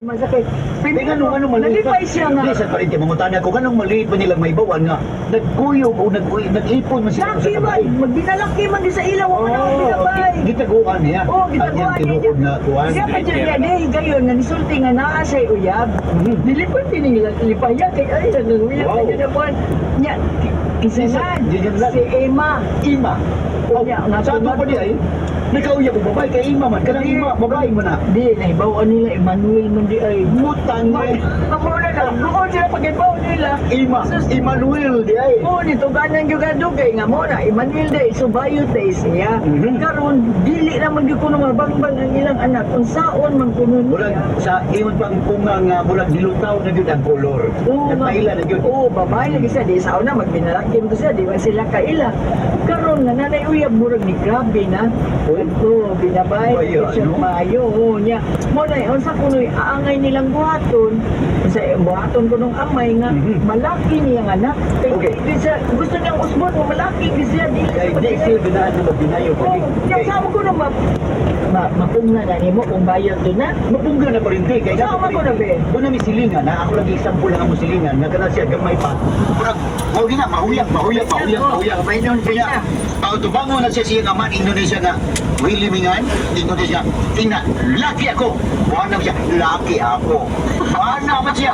Masakit. Teka, ano maliit pa? Nalipay siya nga. Hindi, sa parinti, mangutan ako, kanong maliit pa nilang may bawan nga. Nagkuyog o nag-ipon man sila Laki man, magbinalaki man di sa ilaw, ako na binabay. Gitaguan niya. Oo, gitaguan niya. Tinuod na kuhan. Siya pa dyan niya, dahil gayon, na nisulti nga naa siya'y uyab. Nilipay din nila, lipaya, kay ay, nag-uyab Wow. na dyan na buwan. Niya, isa Diyan lang. si Emma. Ima. Oh, Niya, nga sa ato pa di ay, nagkauyab ko babae kay Ima man. Kanang Ima, babae mo na. Di, naibawaan nila, Emmanuel man di ay. Mutan mo. Kamuna na, doon sila pag-ibaw nila. Ima, Emmanuel di ay. Oo, nito ganang juga dugay nga mo na Emmanuel day subayot day siya. Mhm. Karon dili na man gyud kuno mabangbang ang ilang anak kung saon man kuno Bulag sa ingon pang punga nga bulag dilutaw na gyud ang kolor. Nagpaila na gyud. Oo, babae lagi siya di saon na magbinalaki mo siya di ba sila kaila. Karon nga nanay uyab murag ni grabe na. Uy. Oo, binabay Mayo, siya ano? mayo. Oo niya. Mo na unsa kuno aangay nilang buhaton. Sa buhaton kuno amay nga Mhm. malaki niya nga anak. Okay. Bisa, gusto niyang usbon mo malaki bisa di Kay di sila binaan na magbinayo Oh, kay. yung sama ko na mapungna na nimo kung bayad doon na. Mapungga na parinti kay Sama ko na, be. Doon na may silingan na ako lagi example lang ang silingan nga kana siya gamay pa. Murag mao gina mahuyag. May noon Kaya pag tubango na siya siya naman Indonesia nga Willie Mingan Indonesia tingnan laki ako buwan na siya laki ako buwan na siya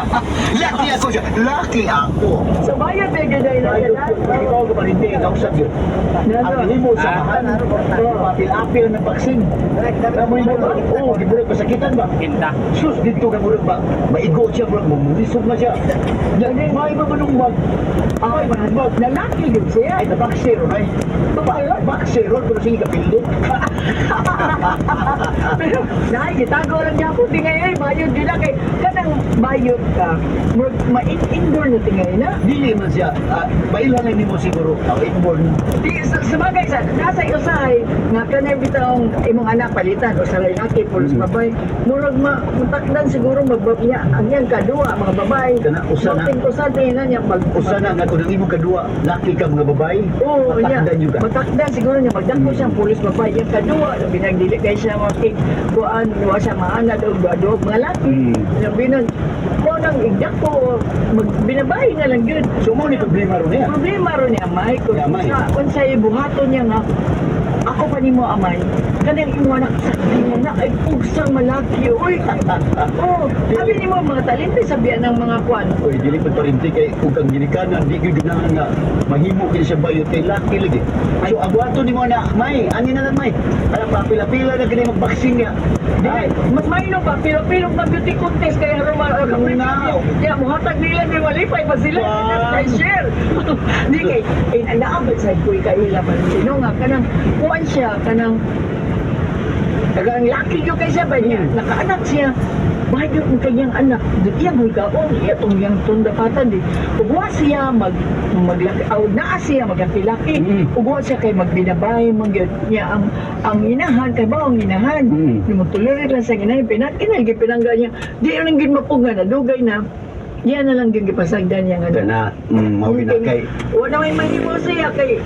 laki ako So bayad na ganda na yan. ikaw ka parinti ikaw sa yun ang himo sa mahal apil-apil na vaksin kamoy mo oo di mo pasakitan ba Kinta. sus dito ka murag ba maigo siya murag mulisog na siya may mamanong mag Lalaki yun siya. ay nabaksero ay baksero pero sige kapildo Pero nahay, gitago lang niya ako. Di ngayon, bayad din na kay kanang bayad ka. Ma-indoor na tingay na. dili man siya mailangan nimo siguro ang inborn Di, sa bagay sa, nasa usahay, nga kanay bitang imong anak palitan o sa lalaki, pulos babay. Murag matakdan siguro magbabya. Ang yan kadua, mga babay. Kana, usa na. Mating usa din na niya pag... usa na nga kung ang imong kadua laki ka mga babae Oo, niya. matakdan juga Matakdan siguro niya. Magdako siyang pulis babay. Yung kadua, binagdili kay siya makik. Kuan, nuwa siya maanad o duwa mga laki. Yung binan, kung nang igdako, binabay na lang yun. so mo ni problema ron niya Problema ron niya, May. Kung Yeah, May. sa buhaton niya nga, ako pa ni mo, Amay. Kanang imo anak sa kanya na, ay pugsang malaki. Uy, oh, sabi ni mo, mga talente, sabihan ng mga kwan. oy dili pa parinti kay ug ang ginikanan di gyud ganahan nga mahimo kini siya bayo kay laki lagi so abuato nimo na may ani na lang may para papila-pila na gani magbaksin niya Ay, mas mainom pa, pilo-pilong pa beauty contest kaya rumal Now. Ya, muhatag nila ni malipay pa sila Wow. kay share. Di kay naabot sa kuy kaila pa sino nga kanang kuan siya kanang tagang laki yung kay siya ba niya nakaanak siya bahid yung kanyang anak iya mo gaon iya tong yang tundapatan di ugwa siya maglaki aw naa siya maglaki-laki ugwa siya kay magbinabay magyud niya ang inahan kay ba ang inahan ni mo tuloy lang sa inahan kinalgi pinangga niya di lang gid mapunga na dugay na yan na lang yung gipasagdan niya nga kana mao gina kay wala may mahimo siya kay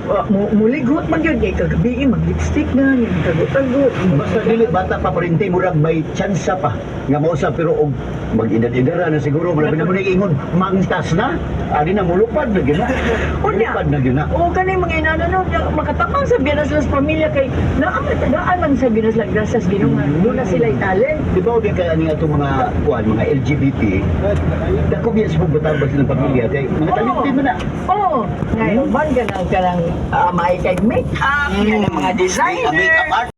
muligot man yun kay kagabi mag-lipstick na yung tagot-tagot basta dili bata pa parinti murag may tsansa pa nga mao sa pero og mag-idad-idara na siguro malabi na mo ingon mangtas na ari na mulupad na gina mulupad na gina o kanay mga inano no makatamang sa biyanas las pamilya kay naaman man sa biyanas las grasas ginungan doon na sila talent di ba di kay ani ato mga kuan mga LGBT dako biya sa pagbatabas ng pamilya kay mga talented man na oo ngayon man ganang may kay make up yan ang mga designer make up